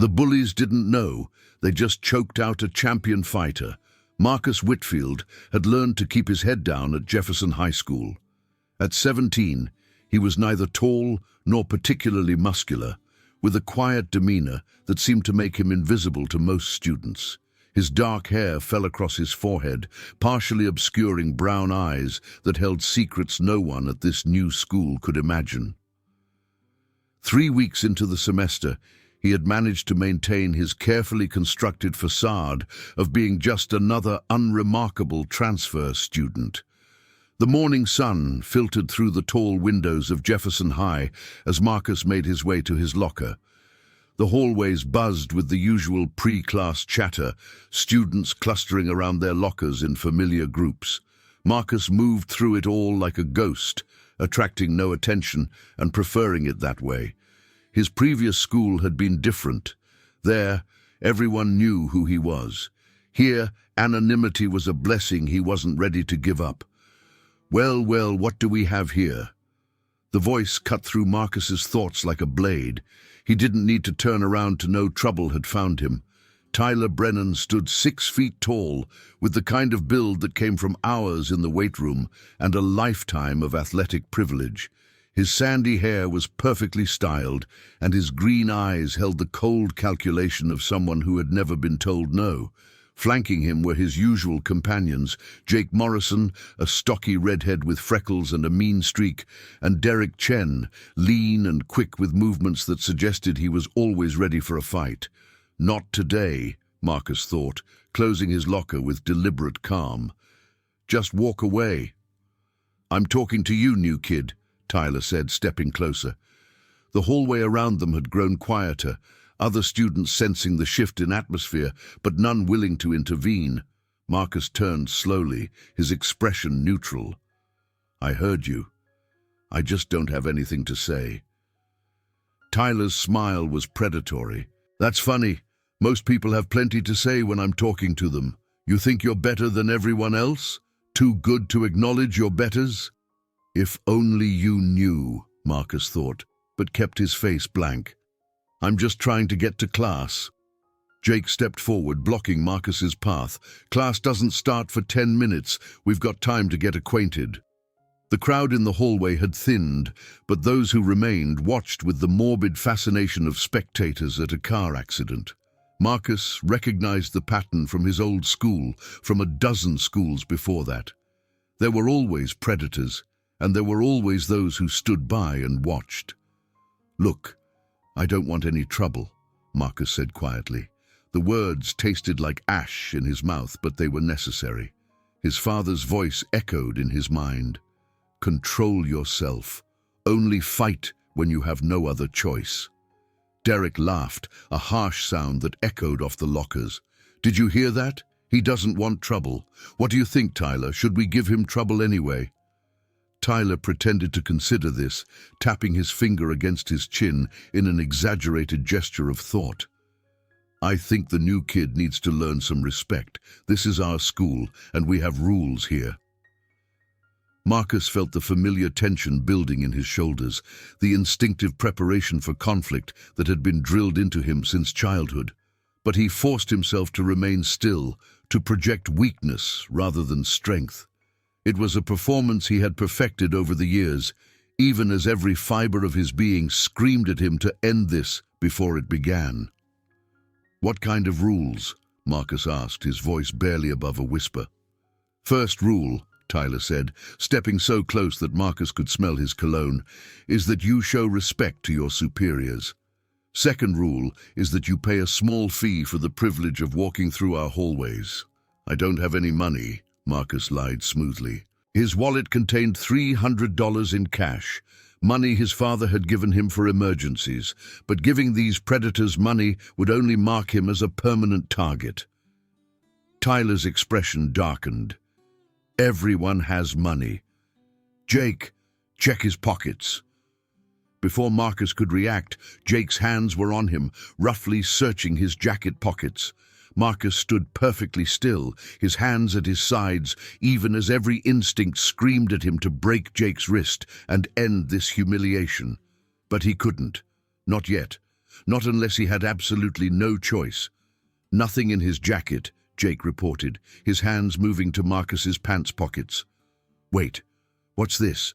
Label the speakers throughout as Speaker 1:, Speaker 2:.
Speaker 1: The bullies didn't know, they just choked out a champion fighter. Marcus Whitfield had learned to keep his head down at Jefferson High School. At 17, he was neither tall nor particularly muscular, with a quiet demeanor that seemed to make him invisible to most students. His dark hair fell across his forehead, partially obscuring brown eyes that held secrets no one at this new school could imagine. 3 weeks into the semester, he had managed to maintain his carefully constructed facade of being just another unremarkable transfer student. The morning sun filtered through the tall windows of Jefferson High as Marcus made his way to his locker. The hallways buzzed with the usual pre-class chatter, students clustering around their lockers in familiar groups. Marcus moved through it all like a ghost, attracting no attention and preferring it that way. His previous school had been different. There, everyone knew who he was. Here, anonymity was a blessing he wasn't ready to give up. Well, what do we have here? The voice cut through Marcus's thoughts like a blade. He didn't need to turn around to know trouble had found him. Tyler Brennan stood 6 feet tall, with the kind of build that came from hours in the weight room and a lifetime of athletic privilege. His sandy hair was perfectly styled, and his green eyes held the cold calculation of someone who had never been told no. Flanking him were his usual companions, Jake Morrison, a stocky redhead with freckles and a mean streak, and Derek Chen, lean and quick with movements that suggested he was always ready for a fight. Not today, Marcus thought, closing his locker with deliberate calm. Just walk away. I'm talking to you, new kid, Tyler said, stepping closer. The hallway around them had grown quieter, other students sensing the shift in atmosphere, but none willing to intervene. Marcus turned slowly, his expression neutral. I heard you. I just don't have anything to say. Tyler's smile was predatory. That's funny. Most people have plenty to say when I'm talking to them. You think you're better than everyone else? Too good to acknowledge your betters? If only you knew, Marcus thought, but kept his face blank. I'm just trying to get to class. Jake stepped forward, blocking Marcus's path. Class doesn't start for 10 minutes. We've got time to get acquainted. The crowd in the hallway had thinned, but those who remained watched with the morbid fascination of spectators at a car accident. Marcus recognized the pattern from his old school, from a dozen schools before that. There were always predators, and there were always those who stood by and watched. Look, I don't want any trouble, Marcus said quietly. The words tasted like ash in his mouth, but they were necessary. His father's voice echoed in his mind. Control yourself. Only fight when you have no other choice. Derek laughed, a harsh sound that echoed off the lockers. Did you hear that? He doesn't want trouble. What do you think, Tyler? Should we give him trouble anyway? Tyler pretended to consider this, tapping his finger against his chin in an exaggerated gesture of thought. I think the new kid needs to learn some respect. This is our school, and we have rules here. Marcus felt the familiar tension building in his shoulders, the instinctive preparation for conflict that had been drilled into him since childhood. But he forced himself to remain still, to project weakness rather than strength. It was a performance he had perfected over the years, even as every fiber of his being screamed at him to end this before it began. What kind of rules? Marcus asked, his voice barely above a whisper. First rule, Tyler said, stepping so close that Marcus could smell his cologne, is that you show respect to your superiors. Second rule is that you pay a small fee for the privilege of walking through our hallways. I don't have any money, Marcus lied smoothly. His wallet contained $300 in cash, money his father had given him for emergencies, but giving these predators money would only mark him as a permanent target. Tyler's expression darkened. Everyone has money. Jake, check his pockets. Before Marcus could react, Jake's hands were on him, roughly searching his jacket pockets. Marcus stood perfectly still, his hands at his sides, even as every instinct screamed at him to break Jake's wrist and end this humiliation. But he couldn't. Not yet. not unless he had absolutely no choice. Nothing in his jacket, Jake reported, his hands moving to Marcus's pants pockets. Wait, what's this?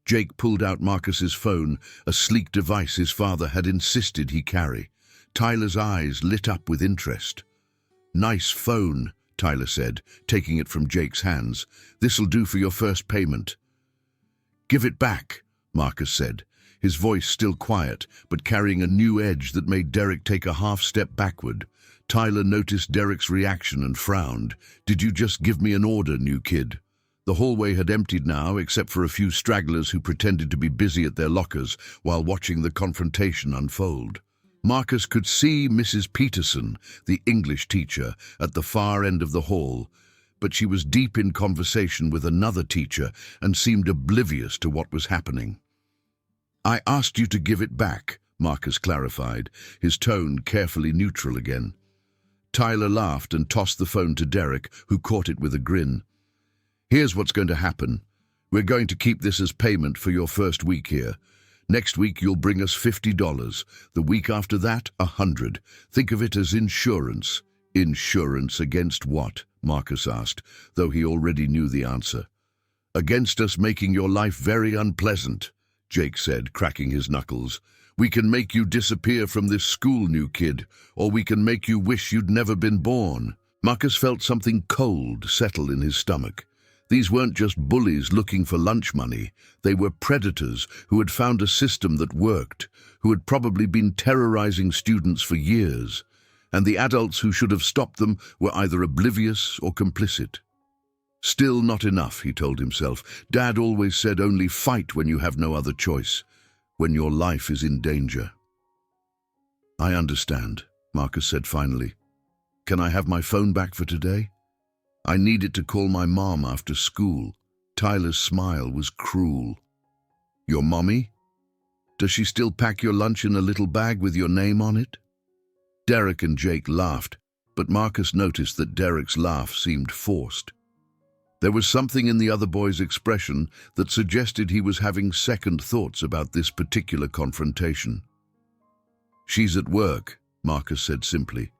Speaker 1: Jake pulled out Marcus's phone, a sleek device his father had insisted he carry. Tyler's eyes lit up with interest. Nice phone, Tyler said, taking it from Jake's hands. This'll do for your first payment. Give it back, Marcus said, his voice still quiet, but carrying a new edge that made Derek take a half step backward. Tyler noticed Derek's reaction and frowned. Did you just give me an order, new kid? The hallway had emptied now, except for a few stragglers who pretended to be busy at their lockers while watching the confrontation unfold. Marcus could see Mrs. Peterson, the English teacher, at the far end of the hall, but she was deep in conversation with another teacher and seemed oblivious to what was happening. I asked you to give it back, Marcus clarified, his tone carefully neutral again. Tyler laughed and tossed the phone to Derek, who caught it with a grin. Here's what's going to happen. We're going to keep this as payment for your first week here. Next week you'll bring us $50. The week after that, $100. Think of it as insurance. Insurance against what? Marcus asked, though he already knew the answer. Against us making your life very unpleasant, Jake said, cracking his knuckles. We can make you disappear from this school, new kid, or we can make you wish you'd never been born. Marcus felt something cold settle in his stomach. These weren't just bullies looking for lunch money. They were predators who had found a system that worked, who had probably been terrorizing students for years, and the adults who should have stopped them were either oblivious or complicit. Still not enough, he told himself. Dad always said only fight when you have no other choice, when your life is in danger. I understand, Marcus said finally. Can I have my phone back for today? I need it to call my mom after school. Tyler's smile was cruel. Your mommy? Does she still pack your lunch in a little bag with your name on it? Derek and Jake laughed, but Marcus noticed that Derek's laugh seemed forced. There was something in the other boy's expression that suggested he was having second thoughts about this particular confrontation. She's at work, Marcus said simply.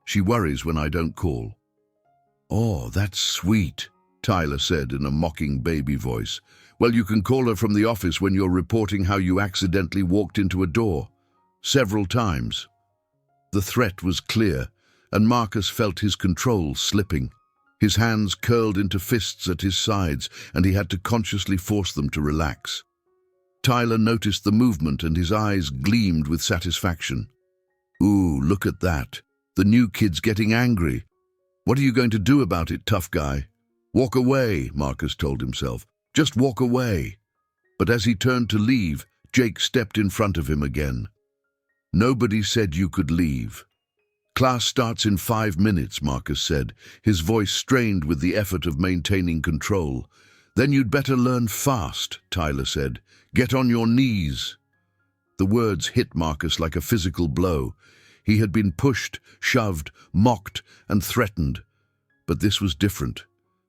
Speaker 1: She worries when I don't call. Oh, that's sweet, Tyler said in a mocking baby voice. Well, you can call her from the office when you're reporting how you accidentally walked into a door. Several times. The threat was clear, and Marcus felt his control slipping. His hands curled into fists at his sides, and he had to consciously force them to relax. Tyler noticed the movement, and his eyes gleamed with satisfaction. Ooh, look at that. The new kid's getting angry. What are you going to do about it, tough guy? Walk away, Marcus told himself. Just walk away. But as he turned to leave, Jake stepped in front of him again. Nobody said you could leave. Class starts in 5 minutes, Marcus said, his voice strained with the effort of maintaining control. Then you'd better learn fast, Tyler said. Get on your knees. The words hit Marcus like a physical blow. He had been pushed, shoved, mocked, and threatened. But this was different.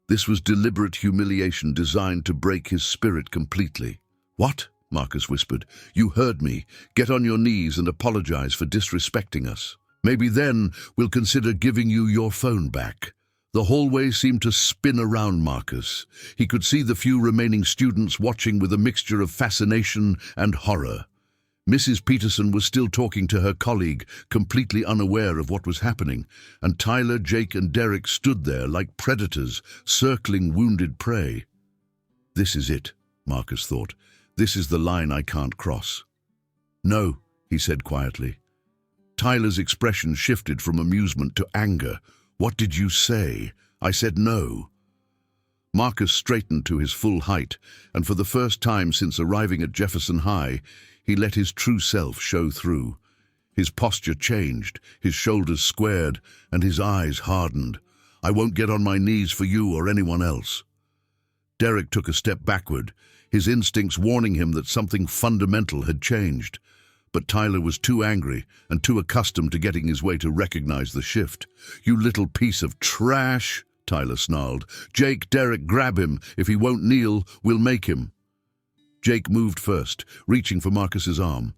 Speaker 1: This was deliberate humiliation designed to break his spirit completely. What? Marcus whispered. You heard me. Get on your knees and apologize for disrespecting us. Maybe then we'll consider giving you your phone back. The hallway seemed to spin around Marcus. He could see the few remaining students watching with a mixture of fascination and horror. Mrs. Peterson was still talking to her colleague, completely unaware of what was happening, and Tyler, Jake, and Derek stood there like predators, circling wounded prey. This is it, Marcus thought. This is the line I can't cross. No, he said quietly. Tyler's expression shifted from amusement to anger. What did you say? I said no. Marcus straightened to his full height, and for the first time since arriving at Jefferson High, he let his true self show through. His posture changed, his shoulders squared, and his eyes hardened. I won't get on my knees for you or anyone else. Derek took a step backward, his instincts warning him that something fundamental had changed. But Tyler was too angry and too accustomed to getting his way to recognize the shift. You little piece of trash, Tyler snarled. Jake, Derek, grab him. If he won't kneel, we'll make him. Jake moved first, reaching for Marcus's arm.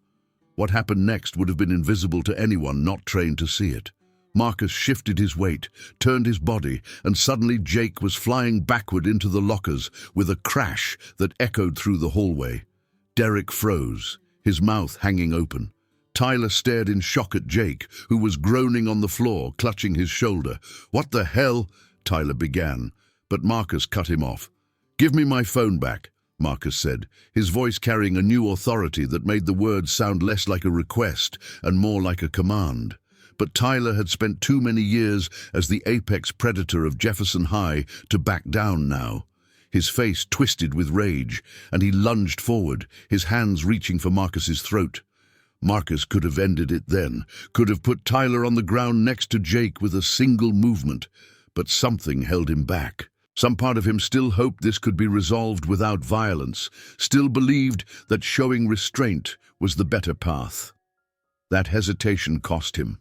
Speaker 1: What happened next would have been invisible to anyone not trained to see it. Marcus shifted his weight, turned his body, and suddenly Jake was flying backward into the lockers with a crash that echoed through the hallway. Derek froze, his mouth hanging open. Tyler stared in shock at Jake, who was groaning on the floor, clutching his shoulder. "What the hell?" Tyler began, but Marcus cut him off. "Give me my phone back," Marcus said, his voice carrying a new authority that made the words sound less like a request and more like a command. But Tyler had spent too many years as the apex predator of Jefferson High to back down now. His face twisted with rage, and he lunged forward, his hands reaching for Marcus's throat. Marcus could have ended it then, could have put Tyler on the ground next to Jake with a single movement, but something held him back. Some part of him still hoped this could be resolved without violence, still believed that showing restraint was the better path. That hesitation cost him.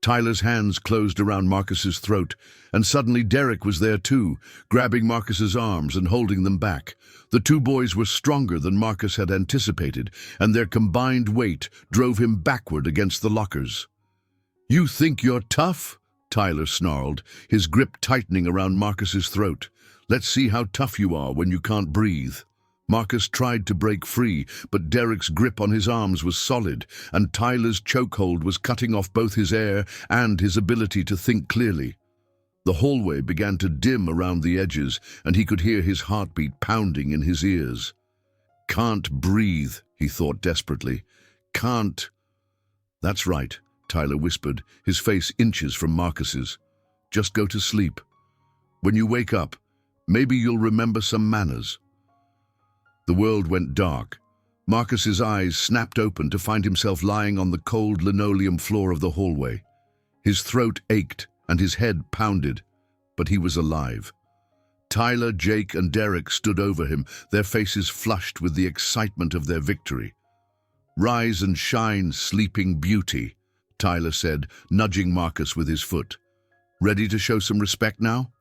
Speaker 1: Tyler's hands closed around Marcus's throat, and suddenly Derek was there too, grabbing Marcus's arms and holding them back. The two boys were stronger than Marcus had anticipated, and their combined weight drove him backward against the lockers. "You think you're tough?" Tyler snarled, his grip tightening around Marcus's throat. "Let's see how tough you are when you can't breathe." Marcus tried to break free, but Derek's grip on his arms was solid, and Tyler's chokehold was cutting off both his air and his ability to think clearly. The hallway began to dim around the edges, and he could hear his heartbeat pounding in his ears. "Can't breathe," he thought desperately. "Can't—" "That's right," Tyler whispered, his face inches from Marcus's. "Just go to sleep. When you wake up, maybe you'll remember some manners." The world went dark. Marcus's eyes snapped open to find himself lying on the cold linoleum floor of the hallway. His throat ached and his head pounded, but he was alive. Tyler, Jake, and Derek stood over him, their faces flushed with the excitement of their victory. "Rise and shine, sleeping beauty," Tyler said, nudging Marcus with his foot. "Ready to show some respect now?"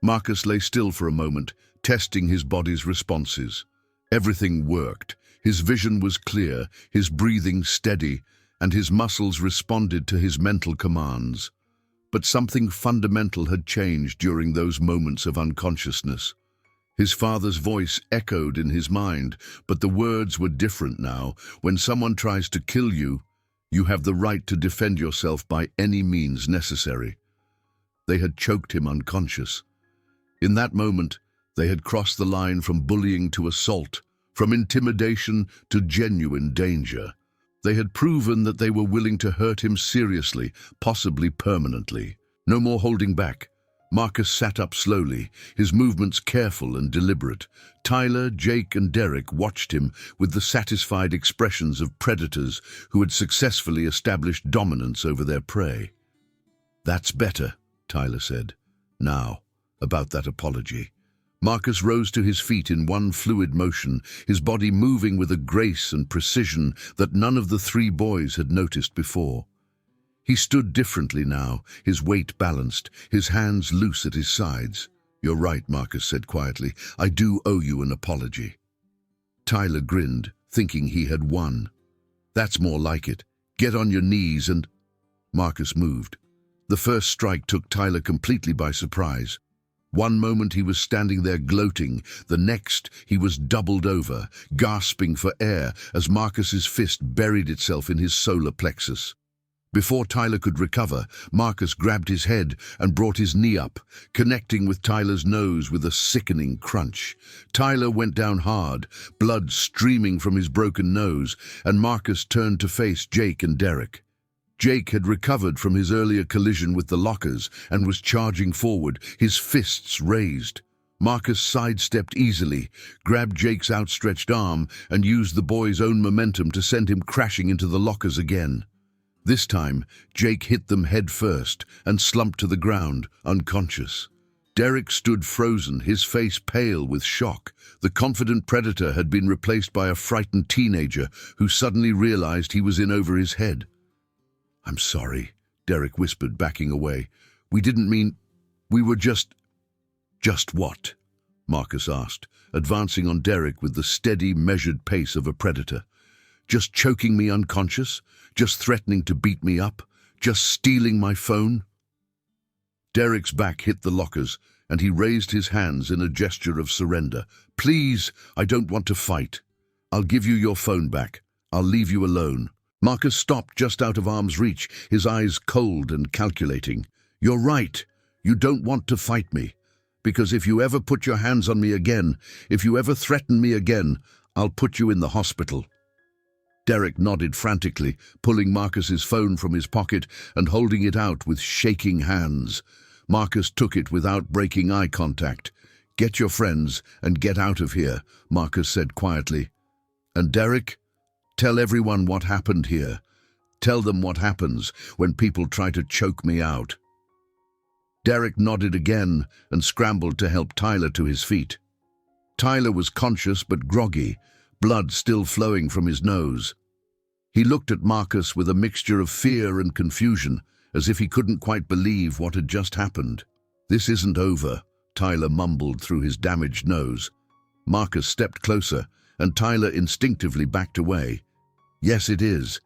Speaker 1: Marcus lay still for a moment, testing his body's responses. Everything worked. His vision was clear, his breathing steady, and his muscles responded to his mental commands. But something fundamental had changed during those moments of unconsciousness. His father's voice echoed in his mind, but the words were different now. When someone tries to kill you, you have the right to defend yourself by any means necessary. They had choked him unconscious. In that moment, they had crossed the line from bullying to assault, from intimidation to genuine danger. They had proven that they were willing to hurt him seriously, possibly permanently. No more holding back. Marcus sat up slowly, his movements careful and deliberate. Tyler, Jake, and Derek watched him with the satisfied expressions of predators who had successfully established dominance over their prey. "That's better," Tyler said. "Now, about that apology." Marcus rose to his feet in one fluid motion, his body moving with a grace and precision that none of the three boys had noticed before. He stood differently now, his weight balanced, his hands loose at his sides. "You're right," Marcus said quietly. "I do owe you an apology." Tyler grinned, thinking he had won. "That's more like it. Get on your knees and—" Marcus moved. The first strike took Tyler completely by surprise. One moment he was standing there gloating, the next he was doubled over, gasping for air as Marcus's fist buried itself in his solar plexus. Before Tyler could recover, Marcus grabbed his head and brought his knee up, connecting with Tyler's nose with a sickening crunch. Tyler went down hard, blood streaming from his broken nose, and Marcus turned to face Jake and Derek. Jake had recovered from his earlier collision with the lockers and was charging forward, his fists raised. Marcus sidestepped easily, grabbed Jake's outstretched arm, and used the boy's own momentum to send him crashing into the lockers again. This time, Jake hit them head first and slumped to the ground, unconscious. Derek stood frozen, his face pale with shock. The confident predator had been replaced by a frightened teenager who suddenly realized he was in over his head. "I'm sorry," Derek whispered, backing away. "We didn't mean... We were just..." "Just what?" Marcus asked, advancing on Derek with the steady, measured pace of a predator. Just choking me unconscious? Just threatening to beat me up? Just stealing my phone?" Derek's back hit the lockers, and he raised his hands in a gesture of surrender. "Please, I don't want to fight. I'll give you your phone back. I'll leave you alone." Marcus stopped just out of arm's reach, his eyes cold and calculating. "You're right. You don't want to fight me. Because if you ever put your hands on me again, if you ever threaten me again, I'll put you in the hospital." Derek nodded frantically, pulling Marcus's phone from his pocket and holding it out with shaking hands. Marcus took it without breaking eye contact. "Get your friends and get out of here," Marcus said quietly. "And Derek, tell everyone what happened here. Tell them what happens when people try to choke me out." Derek nodded again and scrambled to help Tyler to his feet. Tyler was conscious but groggy, blood still flowing from his nose. He looked at Marcus with a mixture of fear and confusion, as if he couldn't quite believe what had just happened. "This isn't over," Tyler mumbled through his damaged nose. Marcus stepped closer, and Tyler instinctively backed away. "Yes, it is.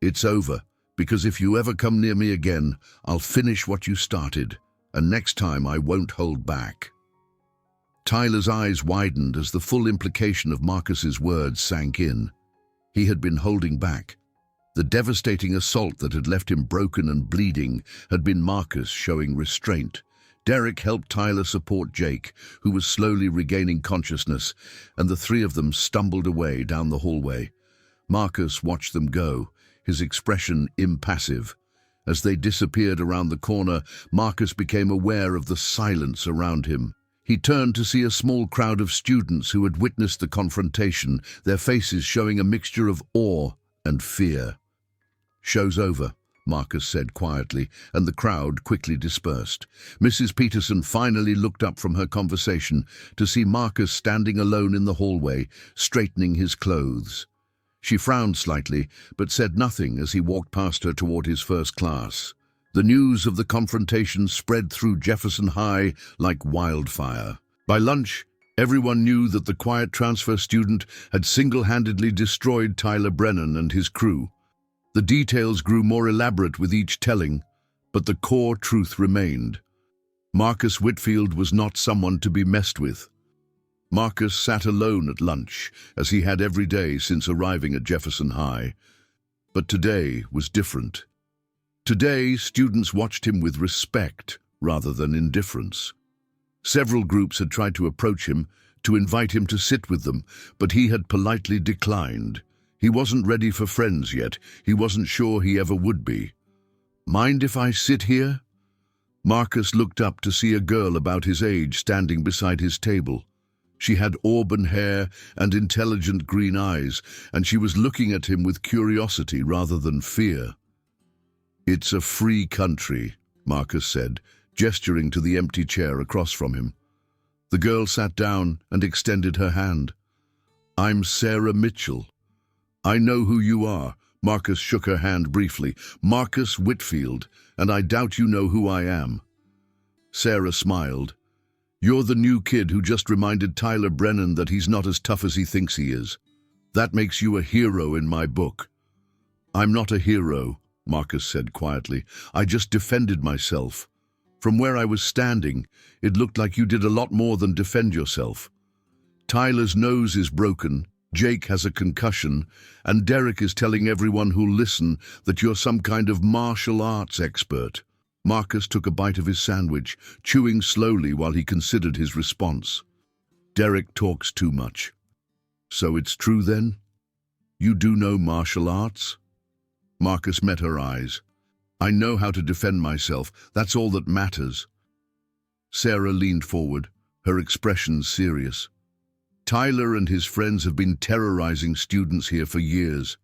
Speaker 1: It's over, because if you ever come near me again, I'll finish what you started, and next time I won't hold back." Tyler's eyes widened as the full implication of Marcus's words sank in. He had been holding back. The devastating assault that had left him broken and bleeding had been Marcus showing restraint. Derek helped Tyler support Jake, who was slowly regaining consciousness, and the three of them stumbled away down the hallway. Marcus watched them go, his expression impassive. As they disappeared around the corner, Marcus became aware of the silence around him. He turned to see a small crowd of students who had witnessed the confrontation, their faces showing a mixture of awe and fear. "Show's over," Marcus said quietly, and the crowd quickly dispersed. Mrs. Peterson finally looked up from her conversation to see Marcus standing alone in the hallway, straightening his clothes. She frowned slightly, but said nothing as he walked past her toward his first class. The news of the confrontation spread through Jefferson High like wildfire. By lunch, everyone knew that the quiet transfer student had single-handedly destroyed Tyler Brennan and his crew. The details grew more elaborate with each telling, but the core truth remained. Marcus Whitfield was not someone to be messed with. Marcus sat alone at lunch, as he had every day since arriving at Jefferson High. But today was different. Today, students watched him with respect rather than indifference. Several groups had tried to approach him, to invite him to sit with them, but he had politely declined. He wasn't ready for friends yet. He wasn't sure he ever would be. "Mind if I sit here?" Marcus looked up to see a girl about his age standing beside his table. She had auburn hair and intelligent green eyes, and she was looking at him with curiosity rather than fear. "It's a free country," Marcus said, gesturing to the empty chair across from him. The girl sat down and extended her hand. "I'm Sarah Mitchell." "I know who you are." Marcus shook her hand briefly. "Marcus Whitfield, and I doubt you know who I am." Sarah smiled. "You're the new kid who just reminded Tyler Brennan that he's not as tough as he thinks he is. That makes you a hero in my book." "I'm not a hero," Marcus said quietly. "I just defended myself. From where I was standing, it looked like you did a lot more than defend yourself. Tyler's nose is broken, Jake has a concussion, and Derek is telling everyone who'll listen that you're some kind of martial arts expert." Marcus took a bite of his sandwich, chewing slowly while he considered his response. "Derek talks too much." "So it's true then? You do know martial arts?" Marcus met her eyes. "I know how to defend myself. That's all that matters." Sarah leaned forward, her expression serious. "Tyler and his friends have been terrorizing students here for years.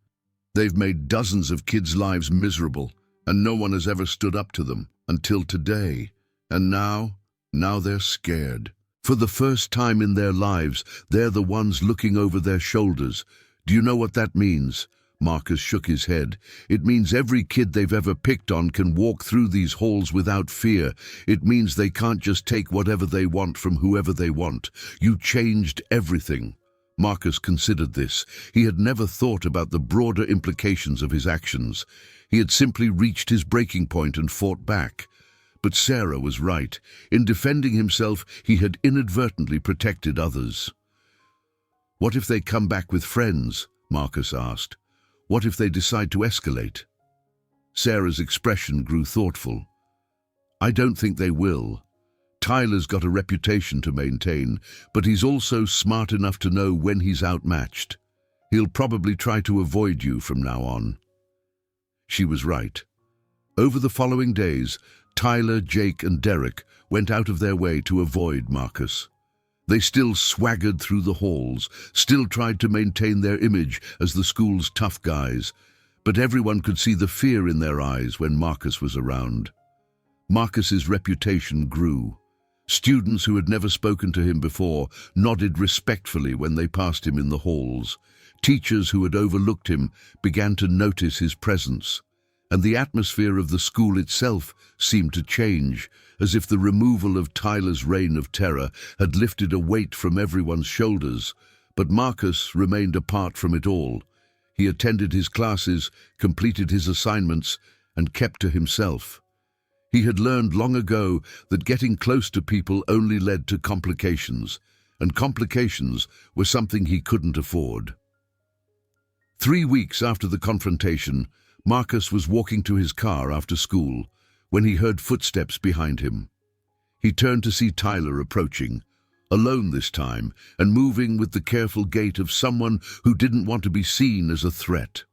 Speaker 1: They've made dozens of kids' lives miserable, and no one has ever stood up to them, until today. And now they're scared. For the first time in their lives, they're the ones looking over their shoulders. Do you know what that means?" Marcus shook his head. "It means every kid they've ever picked on can walk through these halls without fear. It means they can't just take whatever they want from whoever they want. You changed everything." Marcus considered this. He had never thought about the broader implications of his actions. He had simply reached his breaking point and fought back. But Sarah was right. In defending himself, he had inadvertently protected others. "What if they come back with friends?" Marcus asked. "What if they decide to escalate?" Sarah's expression grew thoughtful. "I don't think they will. Tyler's got a reputation to maintain, but he's also smart enough to know when he's outmatched. He'll probably try to avoid you from now on." She was right. Over the following days, Tyler, Jake, and Derek went out of their way to avoid Marcus. They still swaggered through the halls, still tried to maintain their image as the school's tough guys, but everyone could see the fear in their eyes when Marcus was around. Marcus's reputation grew. Students who had never spoken to him before nodded respectfully when they passed him in the halls. Teachers who had overlooked him began to notice his presence, and the atmosphere of the school itself seemed to change, as if the removal of Tyler's reign of terror had lifted a weight from everyone's shoulders. But Marcus remained apart from it all. He attended his classes, completed his assignments, and kept to himself. He had learned long ago that getting close to people only led to complications, and complications were something he couldn't afford. 3 weeks after the confrontation, Marcus was walking to his car after school when he heard footsteps behind him. He turned to see Tyler approaching, alone this time, and moving with the careful gait of someone who didn't want to be seen as a threat.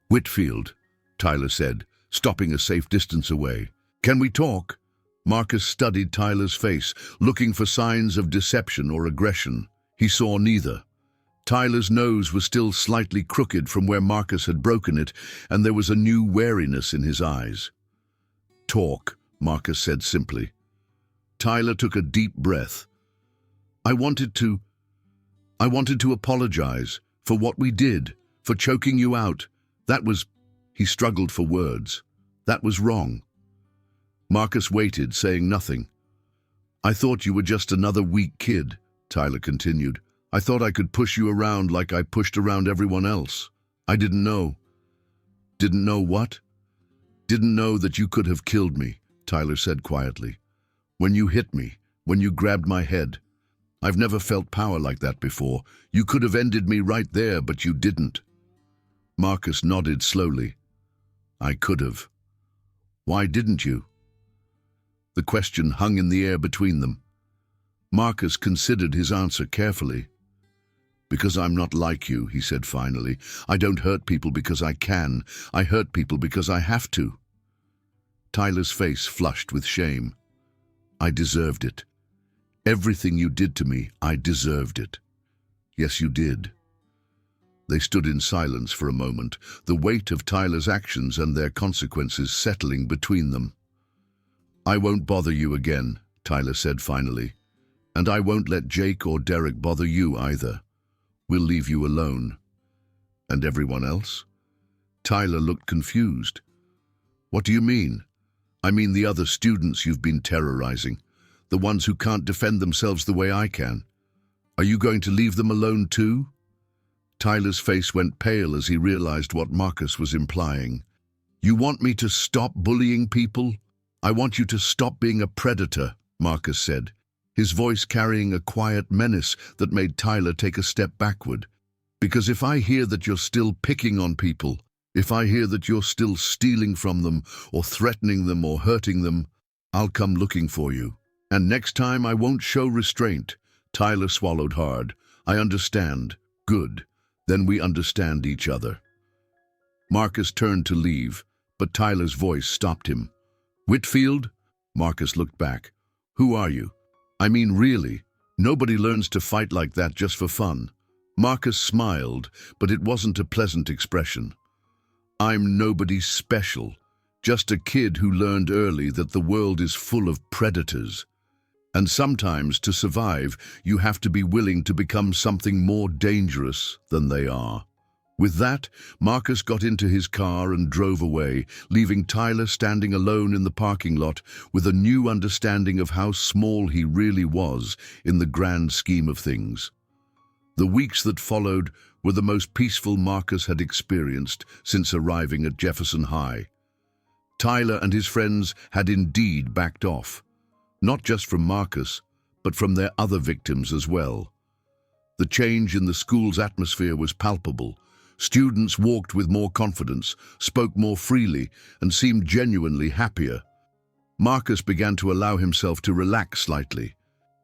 Speaker 1: "Whitfield," Tyler said, stopping a safe distance away. "Can we talk?" Marcus studied Tyler's face, looking for signs of deception or aggression. He saw neither. Tyler's nose was still slightly crooked from where Marcus had broken it, and there was a new wariness in his eyes. "Talk," Marcus said simply. Tyler took a deep breath. I wanted to apologize for what we did, for choking you out. That was," he struggled for words. "That was wrong." Marcus waited, saying nothing. "I thought you were just another weak kid," Tyler continued. "I thought I could push you around like I pushed around everyone else. I didn't know." "Didn't know what?" "Didn't know that you could have killed me," Tyler said quietly. "When you hit me, when you grabbed my head. I've never felt power like that before. You could have ended me right there, but you didn't." Marcus nodded slowly. "I could have." "Why didn't you?" The question hung in the air between them. Marcus considered his answer carefully. "Because I'm not like you," he said finally. "I don't hurt people because I can. I hurt people because I have to." Tyler's face flushed with shame. "I deserved it. Everything you did to me, I deserved it." "Yes, you did." They stood in silence for a moment, the weight of Tyler's actions and their consequences settling between them. "I won't bother you again," Tyler said finally. "And I won't let Jake or Derek bother you either. We'll leave you alone." "And everyone else?" Tyler looked confused. "What do you mean?" "I mean the other students you've been terrorizing, the ones who can't defend themselves the way I can. Are you going to leave them alone too?" Tyler's face went pale as he realized what Marcus was implying. "You want me to stop bullying people? I want you to stop being a predator," Marcus said, his voice carrying a quiet menace that made Tyler take a step backward. "Because if I hear that you're still picking on people, if I hear that you're still stealing from them or threatening them or hurting them, I'll come looking for you. And next time I won't show restraint." Tyler swallowed hard. "I understand. Good. Then we understand each other." Marcus turned to leave, but Tyler's voice stopped him. "Whitfield?" Marcus looked back. "Who are you? I mean, really, nobody learns to fight like that just for fun." Marcus smiled, but it wasn't a pleasant expression. "I'm nobody special, just a kid who learned early that the world is full of predators. And sometimes, to survive, you have to be willing to become something more dangerous than they are." With that, Marcus got into his car and drove away, leaving Tyler standing alone in the parking lot with a new understanding of how small he really was in the grand scheme of things. The weeks that followed were the most peaceful Marcus had experienced since arriving at Jefferson High. Tyler and his friends had indeed backed off, not just from Marcus, but from their other victims as well. The change in the school's atmosphere was palpable. Students walked with more confidence, spoke more freely, and seemed genuinely happier. Marcus began to allow himself to relax slightly.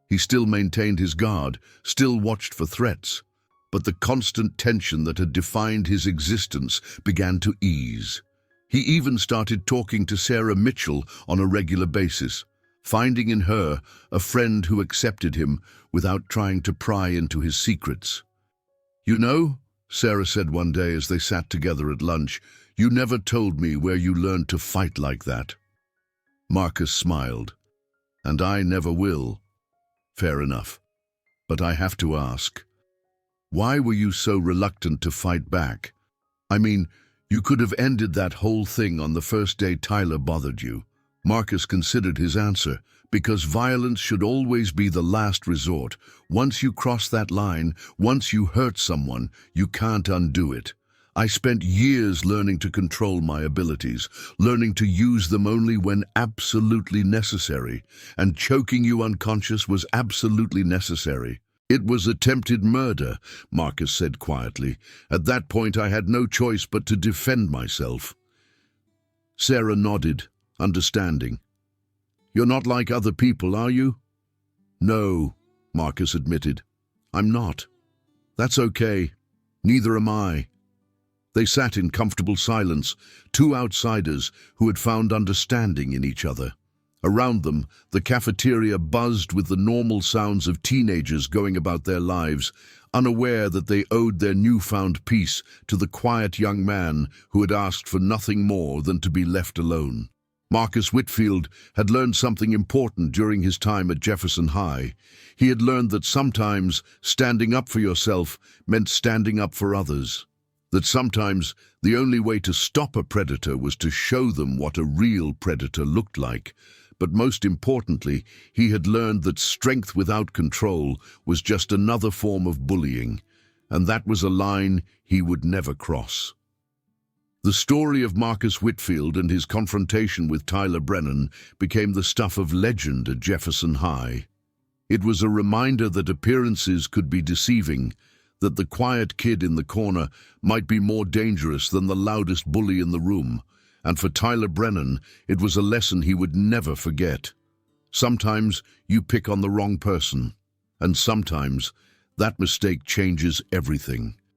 Speaker 1: He still maintained his guard, still watched for threats, but the constant tension that had defined his existence began to ease. He even started talking to Sarah Mitchell on a regular basis, finding in her a friend who accepted him without trying to pry into his secrets. "You know," Sarah said one day as they sat together at lunch, "you never told me where you learned to fight like that." Marcus smiled. "And I never will." "Fair enough. But I have to ask, why were you so reluctant to fight back? I mean, you could have ended that whole thing on the first day Tyler bothered you." Marcus considered his answer. "Because violence should always be the last resort. Once you cross that line, once you hurt someone, you can't undo it. I spent years learning to control my abilities, learning to use them only when absolutely necessary, and choking you unconscious was absolutely necessary." "It was attempted murder," Marcus said quietly. "At that point I had no choice but to defend myself." Sarah nodded, understanding. "You're not like other people, are you?" "No," Marcus admitted. "I'm not. That's okay. Neither am I." They sat in comfortable silence, two outsiders who had found understanding in each other. Around them, the cafeteria buzzed with the normal sounds of teenagers going about their lives, unaware that they owed their newfound peace to the quiet young man who had asked for nothing more than to be left alone. Marcus Whitfield had learned something important during his time at Jefferson High. He had learned that sometimes standing up for yourself meant standing up for others. That sometimes the only way to stop a predator was to show them what a real predator looked like. But most importantly, he had learned that strength without control was just another form of bullying, and that was a line he would never cross. The story of Marcus Whitfield and his confrontation with Tyler Brennan became the stuff of legend at Jefferson High. It was a reminder that appearances could be deceiving, that the quiet kid in the corner might be more dangerous than the loudest bully in the room, and for Tyler Brennan, it was a lesson he would never forget. Sometimes you pick on the wrong person, and sometimes that mistake changes everything.